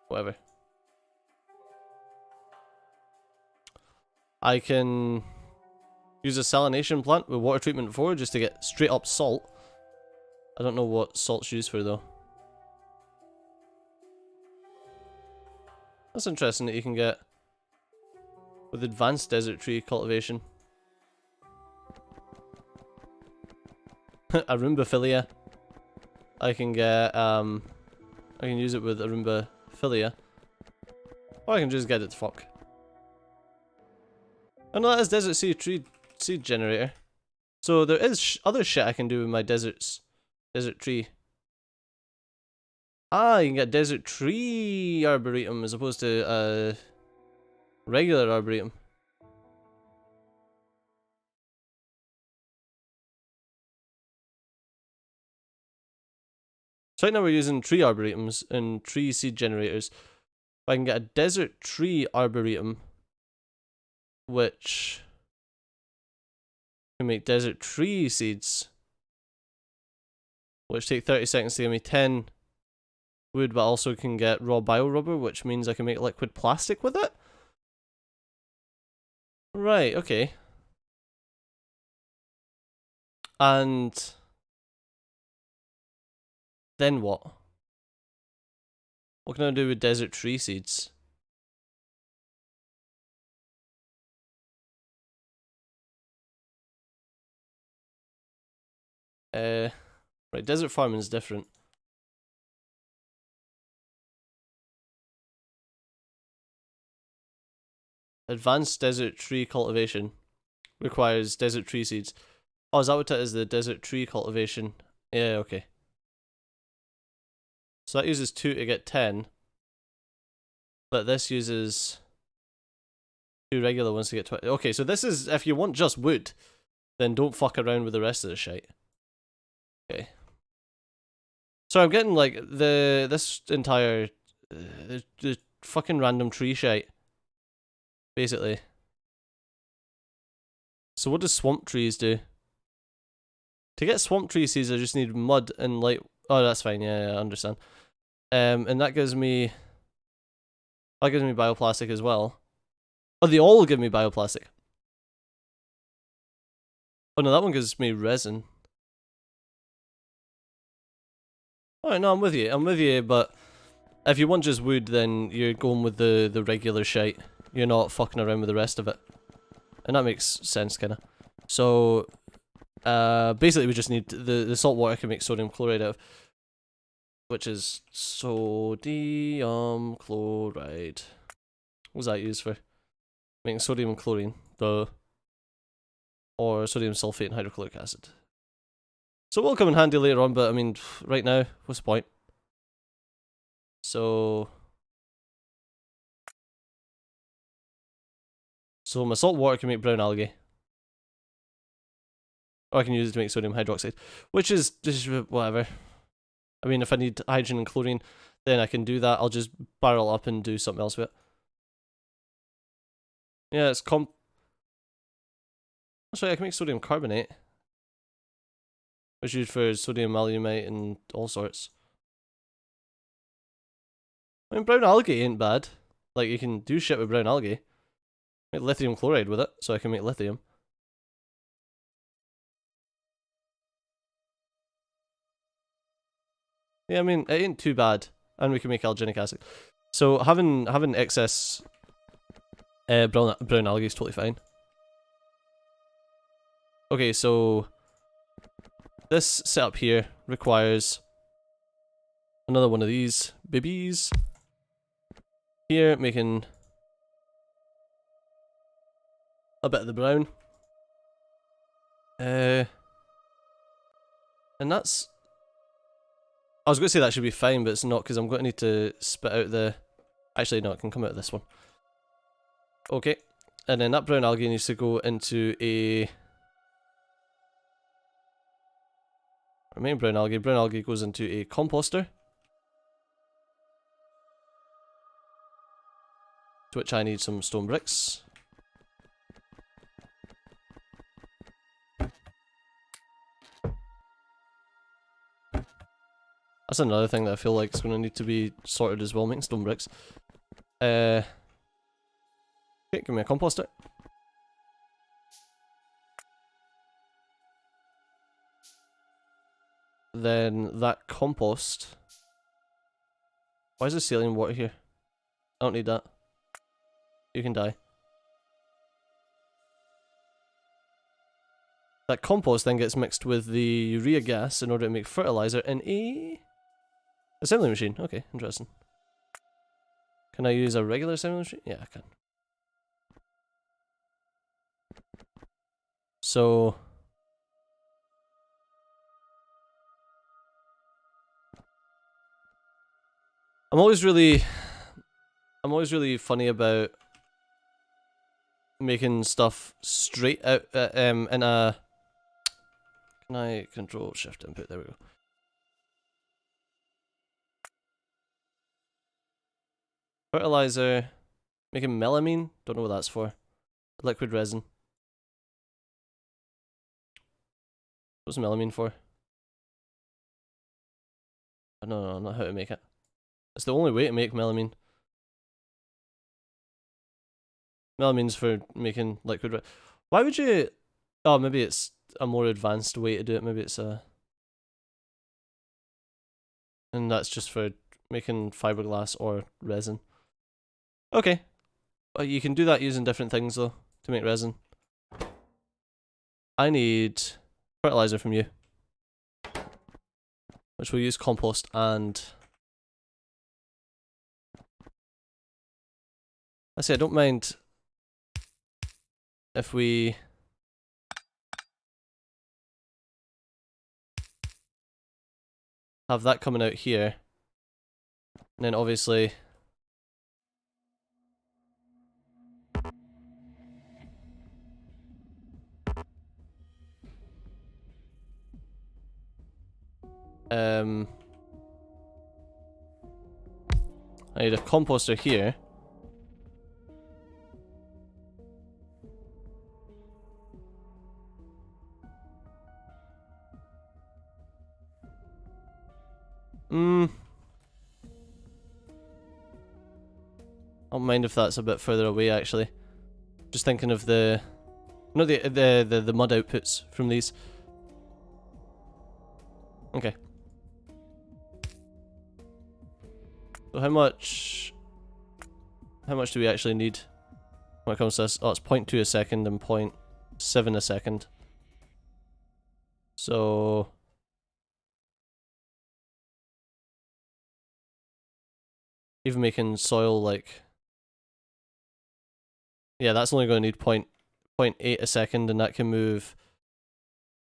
Whatever. I can use a salination plant with water treatment 4 just to get straight up salt. I don't know what salt's used for though. That's interesting that you can get with advanced desert tree cultivation. Arumbaphilia. I can get I can use it with Arumbaphilia. Or I can just get it to fuck. Oh no, that is desert seed generator. So there is other shit I can do with my desert tree. Ah, you can get desert tree arboretum as opposed to regular arboretum. So right now we're using tree arboretums and tree seed generators. If I can get a desert tree arboretum, which can make desert tree seeds, which take 30 seconds to give me 10 wood, but also can get raw bio rubber, which means I can make liquid plastic with it. Right, okay. And then what? What can I do with desert tree seeds? Right, desert farming is different. Advanced desert tree cultivation requires desert tree seeds. Oh, is that what it is? The desert tree cultivation? Yeah, okay. So that uses 2 to get 10. But this uses 2 regular ones to get 20. Okay, so this is, if you want just wood, then don't fuck around with the rest of the shite. Okay. So I'm getting like this entire the fucking random tree shite, basically. So what does swamp trees do? To get swamp tree seeds, I just need mud and light. Oh, that's fine. Yeah, I understand. And that gives me bioplastic as well. Oh, they all give me bioplastic. Oh no, that one gives me resin. Alright, no, I'm with you, but if you want just wood, then you're going with the regular shite. You're not fucking around with the rest of it. And that makes sense, kinda. So, basically we just need, the salt water can make sodium chloride out of, which is sodium chloride. What's that used for? Making sodium and chlorine, or sodium sulfate and hydrochloric acid. So it will come in handy later on, but I mean, right now, what's the point? So my salt water can make brown algae. Or I can use it to make sodium hydroxide, which is just whatever. I mean, if I need hydrogen and chlorine, then I can do that. I'll just barrel up and do something else with it. Yeah, it's That's right, I can make sodium carbonate, which is used for sodium alumite and all sorts. I mean, brown algae ain't bad. Like, you can do shit with brown algae. Make lithium chloride with it, so I can make lithium. Yeah, I mean, it ain't too bad. And we can make alginic acid. So having excess brown algae is totally fine. Okay, so this setup here requires another one of these babies. Here, making a bit of the brown. And that's... I was going to say that should be fine, but it's not, because I'm going to need to spit out the... Actually, no, it can come out of this one. Okay, and then that brown algae needs to go into a... Remain brown algae. Brown algae goes into a composter, to which I need some stone bricks. That's another thing that I feel like is going to need to be sorted as well, making stone bricks. Okay, give me a composter. Then that compost... Why is there saline water here? I don't need that. You can die. That compost then gets mixed with the urea gas in order to make fertilizer in a... assembly machine. Okay, interesting. Can I use a regular assembly machine? Yeah, I can. So... I'm always really funny about making stuff straight out in a... Can I control shift input? There we go. Fertilizer, making melamine, don't know what that's for. Liquid resin. What's melamine for? Oh, no, not how to make it. It's the only way to make melamine. Melamine's for making liquid resin. Why would you... Oh, maybe it's a more advanced way to do it. Maybe it's a... And that's just for making fiberglass or resin. Okay. You can do that using different things though, to make resin. I need fertilizer from you, which will use compost and... I say I don't mind if we... have that coming out here. And then obviously... I need a composter here. I don't mind if that's a bit further away, actually. Just thinking of the... No, the mud outputs from these. Okay. So how much do we actually need when it comes to this? Oh, it's 0.2 a second and 0.7 a second. So... even making soil like... yeah, that's only going to need 0.8 a second, and that can move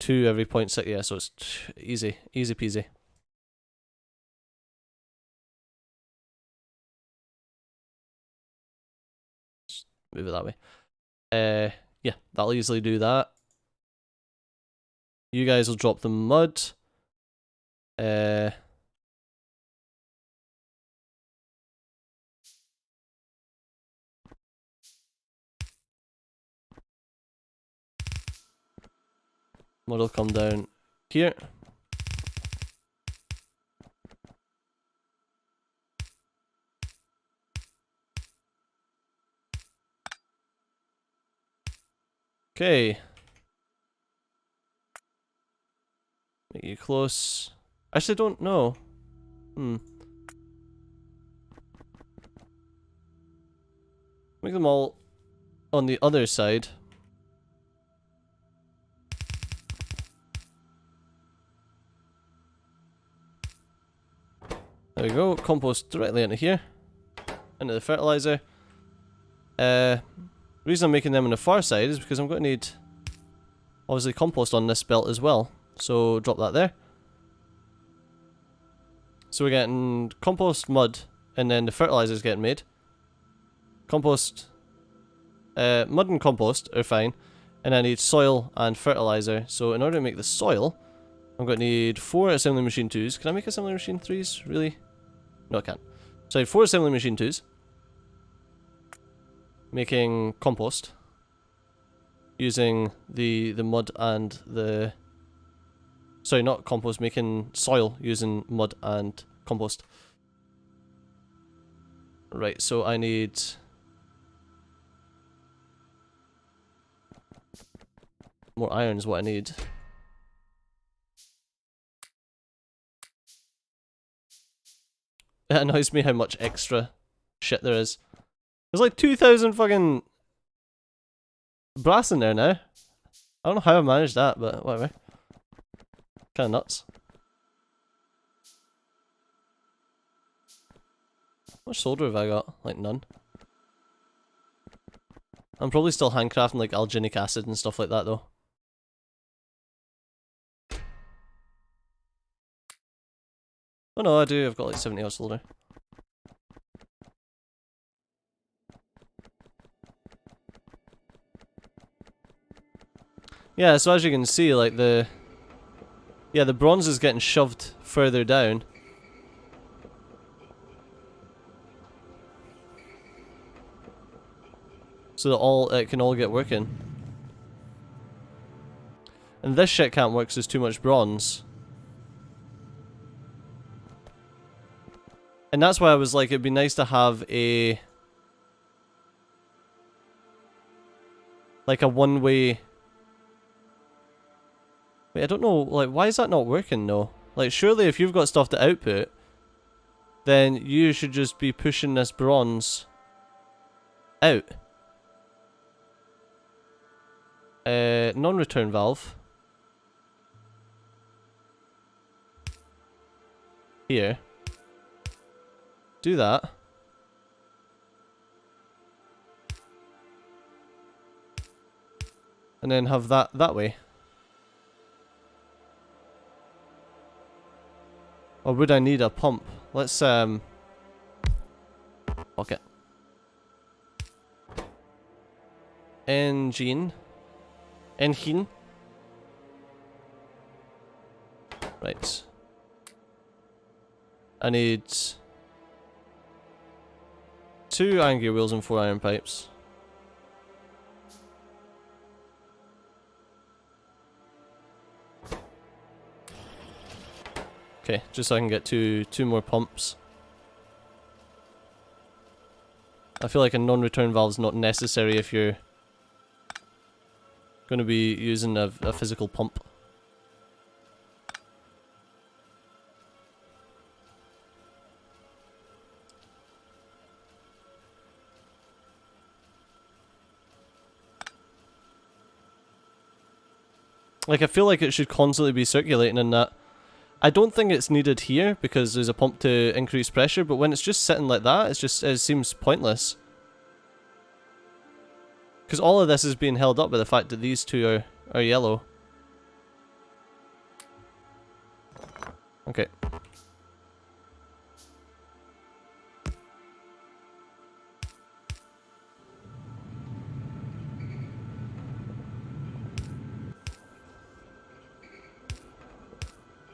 2 every 0.6. Yeah, so it's easy peasy. Just move it that way. Yeah, that'll easily do that. You guys will drop the mud. Mud will come down here. Okay. Make you close. Actually, I don't know. Make them all on the other side. There we go. Compost directly into here. Into the fertilizer. The reason I'm making them on the far side is because I'm going to need, obviously, compost on this belt as well. So drop that there. So we're getting compost, mud, and then the fertilizer is getting made. Compost, mud and compost are fine. And I need soil and fertilizer. So in order to make the soil, I'm going to need 4 assembly machine 2s. Can I make assembly machine 3s? Really? No, I can't. So I need 4 assembly machine 2s. Making compost. Using the mud and the... sorry, not compost. Making soil using mud and compost. Right, so I need... more iron is what I need. It annoys me how much extra shit there is. There's like 2,000 fucking brass in there now. I don't know how I managed that, but whatever. Kinda nuts. How much solder have I got? Like none. I'm probably still handcrafting like alginic acid and stuff like that though. Oh no, I do. I've got like 70 odd solder. Yeah, so as you can see, like the bronze is getting shoved further down. So that it can all get working. And this shit can't work because there's too much bronze. And that's why I was like, it'd be nice to have a... like a one-way... wait, I don't know, like, why is that not working though? Like, surely if you've got stuff to output, then you should just be pushing this bronze out. Non-return valve. Here. Do that. And then have that way. Or would I need a pump? Let's fuck it. Engine. Right. I need 2 iron gear wheels and 4 iron pipes. Okay, just so I can get two more pumps. I feel like a non-return valve is not necessary if you're going to be using a physical pump. Like, I feel like it should constantly be circulating in that. I don't think it's needed here because there's a pump to increase pressure, but when it's just sitting like that, it seems pointless. Because all of this is being held up by the fact that these two are yellow. Okay.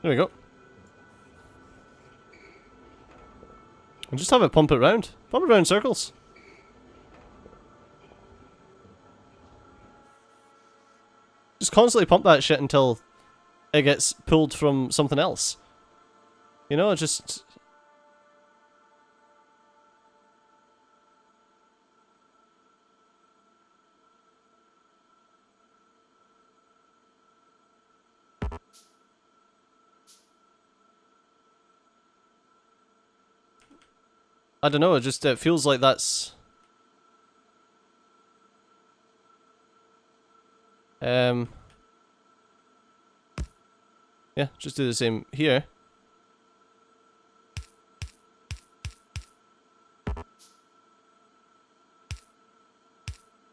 There we go. And just have it pump it round. Pump it around in circles. Just constantly pump that shit until it gets pulled from something else. You know, just... I don't know, it feels like that's... Yeah, just do the same here.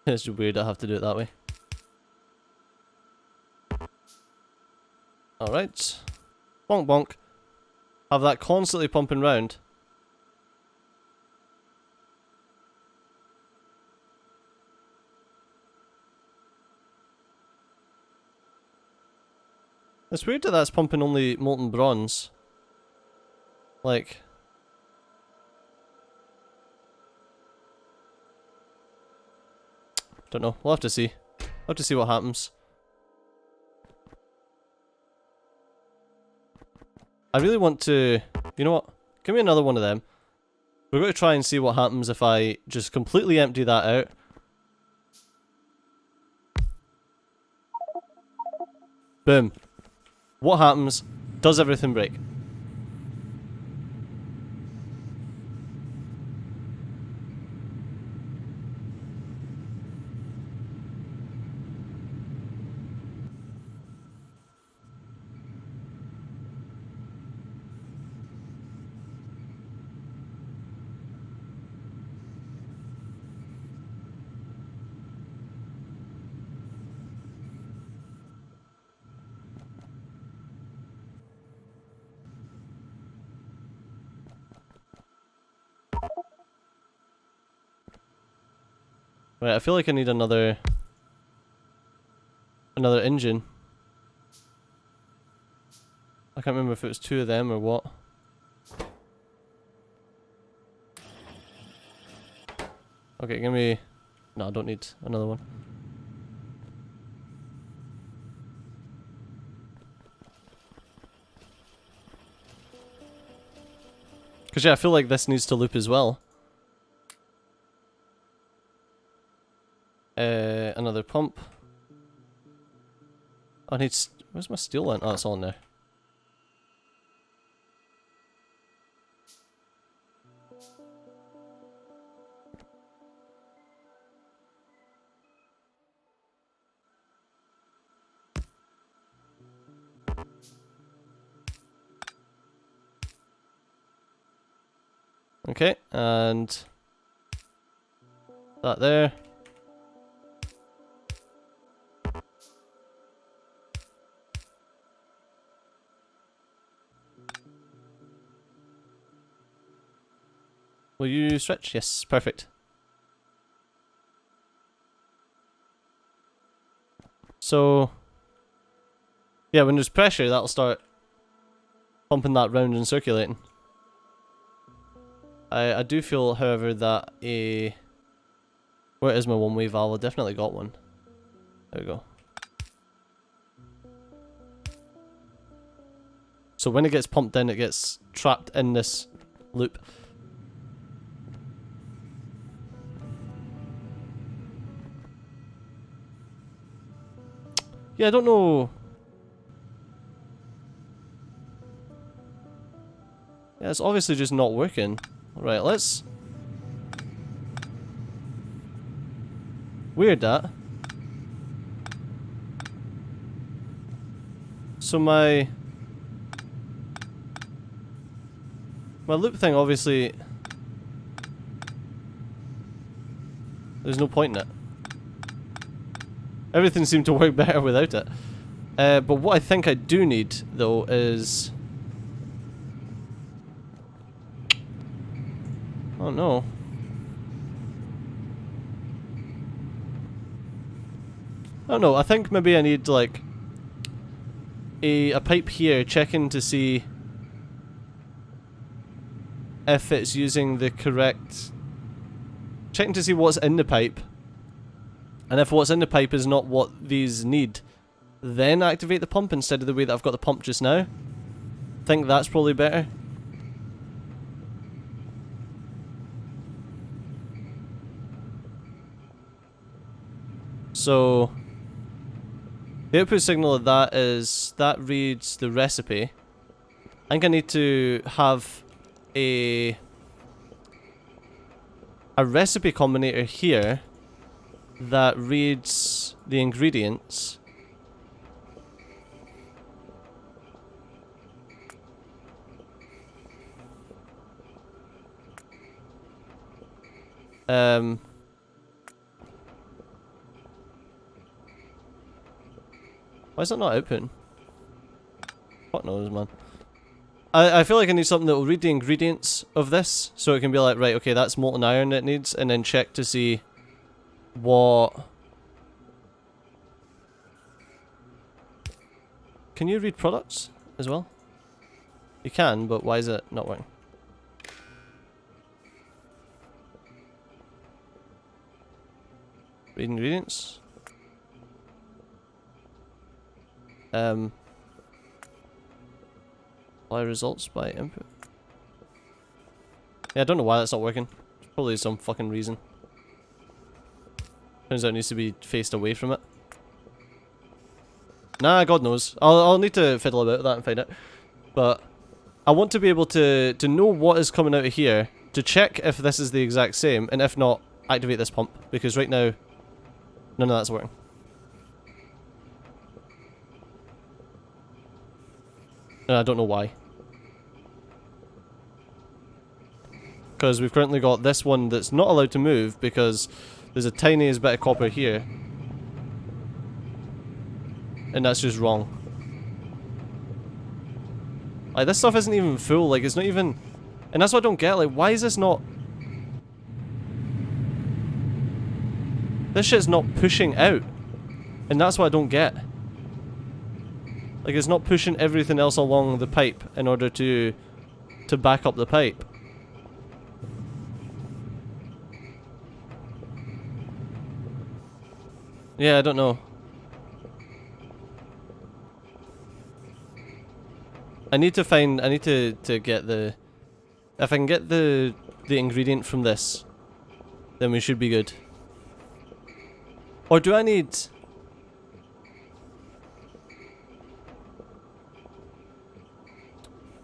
It's weird I have to do it that way. Alright. Bonk bonk. Have that constantly pumping round. It's weird that that's pumping only molten bronze. Like... Don't know. We'll have to see. We'll have to see what happens. I really want to... You know what? Give me another one of them. We're going to try and see what happens if I just completely empty that out. Boom. What happens? Does everything break? Right, I feel like I need another engine. I can't remember if it was 2 of them or what. Okay, give me... No, I don't need another one. Because yeah, I feel like this needs to loop as well. Another pump. I need... Where's my steel line? Oh, it's all in there. Okay, and that there. Will you stretch? Yes, perfect. So, yeah, when there's pressure, that'll start pumping that round and circulating. I do feel, however, that where is my one-way valve? I definitely got one. There we go. So when it gets pumped in, it gets trapped in this loop. Yeah, I don't know. Yeah, it's obviously just not working. Right, let's... Weird that. So my loop thing, obviously... There's no point in it. Everything seemed to work better without it. But what I think I do need, though, is... Oh no. I don't know, I think maybe I need, like, a pipe here checking to see if it's using the correct... Checking to see what's in the pipe. And if what's in the pipe is not what these need, then activate the pump instead of the way that I've got the pump just now. I think that's probably better. So, the output signal of that is, that reads the recipe. I think I need to have a recipe combinator here that reads the ingredients. Why is that not open? Fuck knows, man. I feel like I need something that will read the ingredients of this, so it can be like, right, okay, that's molten iron it needs, and then check to see what... Can you read products as well? You can, but why is it not working? Read ingredients. Apply results by input. Yeah, I don't know why that's not working. There's probably some fucking reason. Turns out it needs to be faced away from it. Nah, God knows. I'll need to fiddle about with that and find out. But I want to be able to know what is coming out of here, to check if this is the exact same, and if not, activate this pump. Because right now, none of that's working. And I don't know why. Because we've currently got this one that's not allowed to move because there's a tiniest bit of copper here. And that's just wrong. Like, this stuff isn't even full, like, it's not even... And that's what I don't get, like, why is this not... This shit's not pushing out. And that's what I don't get. Like, it's not pushing everything else along the pipe in order to back up the pipe. Yeah, I don't know. I need to get the... If I can get the ingredient from this, then we should be good. Or do I need...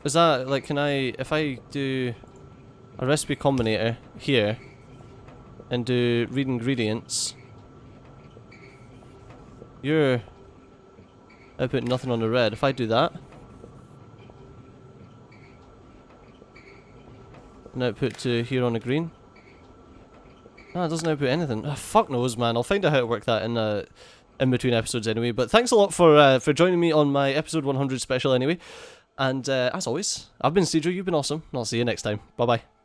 Is that, like, can I... If I do a recipe combinator here, and do read ingredients... You're output nothing on the red. If I do that, and output to here on the green. No, it doesn't output anything. Oh, fuck knows, man. I'll find out how to work that in between episodes anyway. But thanks a lot for joining me on my episode 100 special anyway. And as always, I've been Cedro. You've been awesome. And I'll see you next time. Bye bye.